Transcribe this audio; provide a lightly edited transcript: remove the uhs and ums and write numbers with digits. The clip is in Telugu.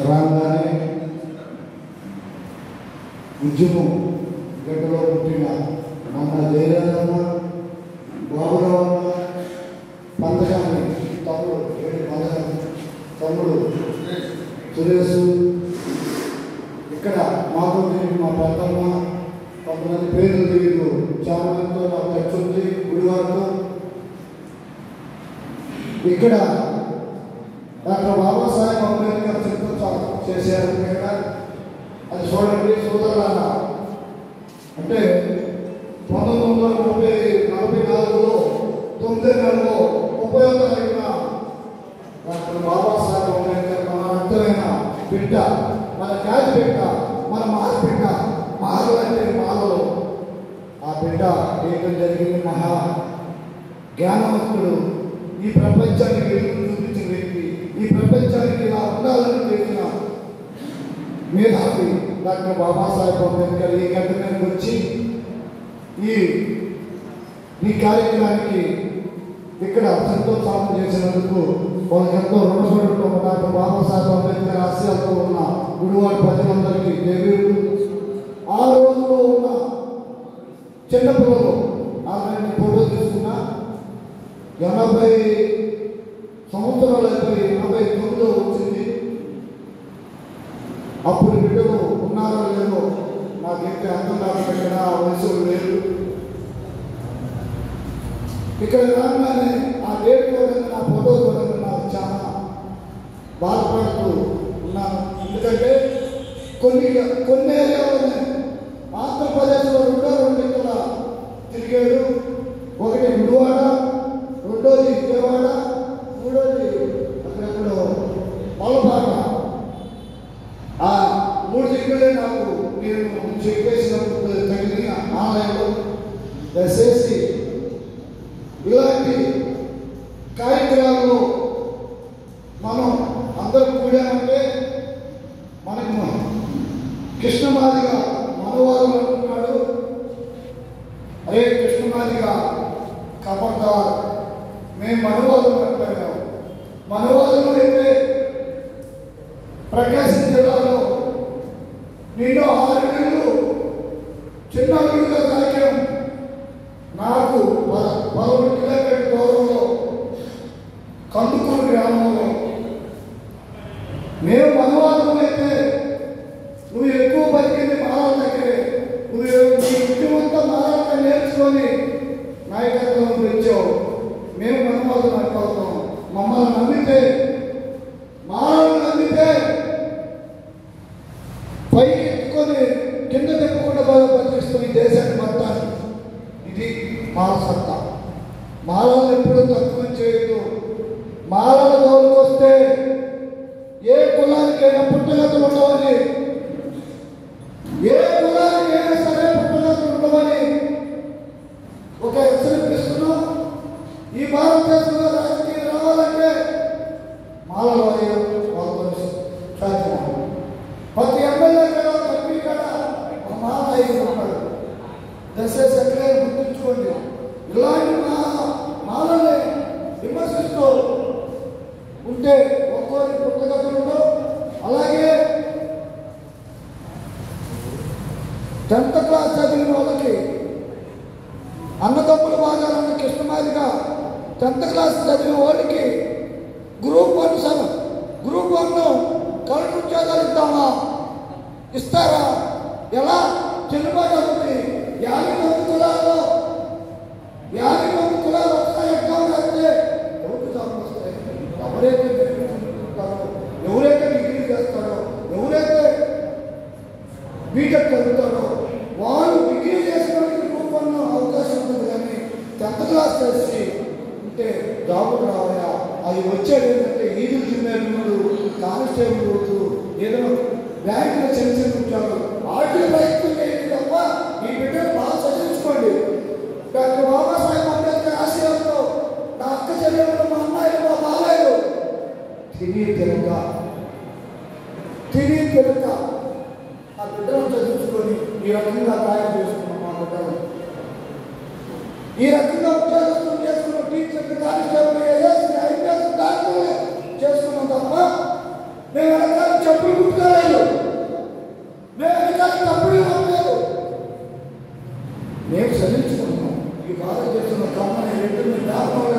రాగానే ఉద్యమం గడ్డలో పుట్టిన మన జయరాజన్న, బాబురావన్న, పందగాని తమ్ముడు సురేష్, ఇక్కడ మాతో మా పెద్దమ్మ, కొంతమంది పేర్లు తెలియదు, చాలా మందితో నాకు ఖర్చు ఉంది గుడివారితో. ఇక్కడ డాక్టర్ బాబాసాహెబ్ అంబేద్కర్ చిత్రం చేశారు కదా, అది చూడండి సోదరులార. అంటే 1944లో 9 నెలలో 30వ తారీఖున డాక్టర్ బాబాసాహెబ్ అంబేద్కర్ మన అర్థమైన బిడ్డ, మన జాతి బిడ్డ, మన మాల బిడ్డ, మాలలు అంటే మాలలో ఆ బిడ్డ ఏకం జరిగింది. మహా జ్ఞానవంతుడు, ఈ ప్రపంచానికి వెలుగు చూపించిన వ్యక్తి, ఈ ప్రపంచానికి ఇలా ఉండాలని తెలిసిన మేధావి డాక్టర్ బాబాసాహెబ్ అంబేద్కర్ ఈ గడ్డ మీదకి వచ్చి ఈ కార్యక్రమానికి ఇక్కడ సంతోషం చేసినందుకు వాళ్ళకి ఎంతో రుణపడి ఉంటాము. డాక్టర్ బాబాసాహెబ్ అంబేద్కర్ ఆశయాలతో ఉన్న గుడివాడ ప్రజలందరికీ దేవీయుడు. ఆ రోజులో ఉన్న చిన్నపిల్లలు ఆమె ఫోటో తీసుకున్నా 80 సంవత్సరాలు అయిపోయి 89లో వచ్చింది. అప్పుడు బిడ్డలు ఉన్నారో లేదో నాకైతే అర్థం కాకుండా ఆ వయసు లేదు. ఇక్కడ రాగానే ఆ డేట్ చూడండి, నా ఫోటో చూడండి, నాకు చాలా బాధపడుతూ ఉన్నాను. ఎందుకంటే కొన్ని ఏరియాలోనే ఆంధ్రప్రదేశ్లో 2 దిక్కుల తిరిగాడు. ఒకటి గుడివాడ, రెండోది విజయవాడ, మూడోది అక్కడెక్కడో మలపాట. ఆ 3 దిక్కులే నాకు నేను చెప్పేసినప్పుడు తగిలిన ఆలయంలో దయచేసి ఇలాంటి కార్యక్రమాల్లో మనం అందరూ కూడామంటే మనకు కృష్ణమాదిగా మనవారు అంటున్నాడు. అరే కృష్ణమాదిగా కబర్దార్, మేము మనవాదం అంటున్నాము. మనవాదం అయితే ప్రకాశం జిల్లాలో నిన్ను 6 నెలలు చిన్న అడుగుగా తాకాం. నాకు 11 కిలోమీటర్ల దూరంలో కందుకూరు గ్రామంలో మేము మనవాదం అయితే నువ్వు ఎక్కువ బతికింది మారాల దగ్గరే. నువ్వు నీ ఉద్యమంతా మారాలగా నేర్చుకొని నాయకత్వం పెంచావు. మేము మనవాదం అనుకోతాం. మమ్మల్ని నమ్మితే, మారాలను నమ్మితే పైకి ఎత్తుకొని కింద తిప్పకుండా బతికిస్తుంది దేశాన్ని మొత్తాన్ని. ఇది మాల సత్తా. మాలలు ఎప్పుడూ తక్కువ చేయొద్దు. మాలల జోలికి వస్తే ఏ కులానికైనా పుట్టగతులు ఉండవని, ఏ కులానికైనా సరే పుట్టగతులు ఉండవని ఒక హెచ్చరిస్తున్నాం. ఈ భారతదేశంలో రాజకీయం రావాలంటే మాలలో సాధ్యం. ప్రతి ఎమ్మెల్యే కదా, ఎంపీ కదా మాల ఉన్నాడు. దయచేసి ఎక్కడే గుర్తుంచుకోండి. ఇలాంటి మాలని విమర్శిస్తూ ఉంటే ఒక్కోరి పుస్తకతులు. అలాగే 10th క్లాస్ చదివిన వాళ్ళకి అన్నదమ్ముల భాగాలన్న కృష్ణమాదిగా 10th క్లాస్ చదివిన వాళ్ళకి గ్రూప్ 1 కలెక్టర్ ఉద్యోగాలు ఇద్దామా? ఇస్తారా? ఎలా చెల్లుబాటు అవుతుంది? 59 కులాల్లో 59 కులాలు వస్తాయి. ఎగ్జామ్ రాస్తే ఎవరికి జాబ్ వస్తాయి? ఎవరైతే నేర్చుకుంటారో, ఎవరైతే డిగ్రీ చేస్తారో, ఎవరైతే బీటెక్ చదువుతారో వాళ్ళు డిగ్రీ చేసిన గ్రూప్ 1 అవకాశం ఉంటుంది. కానీ 10th క్లాస్ చేసి ఉంటే జాబులు రావాలా? అవి వచ్చేది ఏంటంటే ఈదులు జిమ్మేళ్ళు, కానిస్టేబుల్ రోజు, ఏదైనా బ్యాంకులో చిన్న చిన్న ఉద్యోగాలు, వాటిని ప్రయత్నం చేయండి తప్ప ఈ బిడ్డలు బాగా చదివించుకోండి. డాక్టర్ బాబాసాహెబ్ అంబేద్కర్ ఆశయాలతో నా అక్క చెల్లెలు, మా అమ్మాయిలు, మా బాబాయిలు తిని తినక ఆ బిడ్డలను చదివించుకొని ఈ రకంగా తయారు చేసుకున్నాం. మా బిడ్డలు ఈ రకంగా ఉద్యోగస్తులు చేసుకున్నాం. టీచర్లు, కానిస్టేబుల్, ఐపీఎస్ డాక్టర్లు చేసుకున్నాం తప్ప మేము వెనకాల చెప్పులు కుట్టుకోలేదు, మేము వెనకాల తప్పుడు ఇవ్వలేదు. మేము చదివించుకున్నాం. ఈ భారతదేశంలో కమ్మని రెండు వ్యాపారం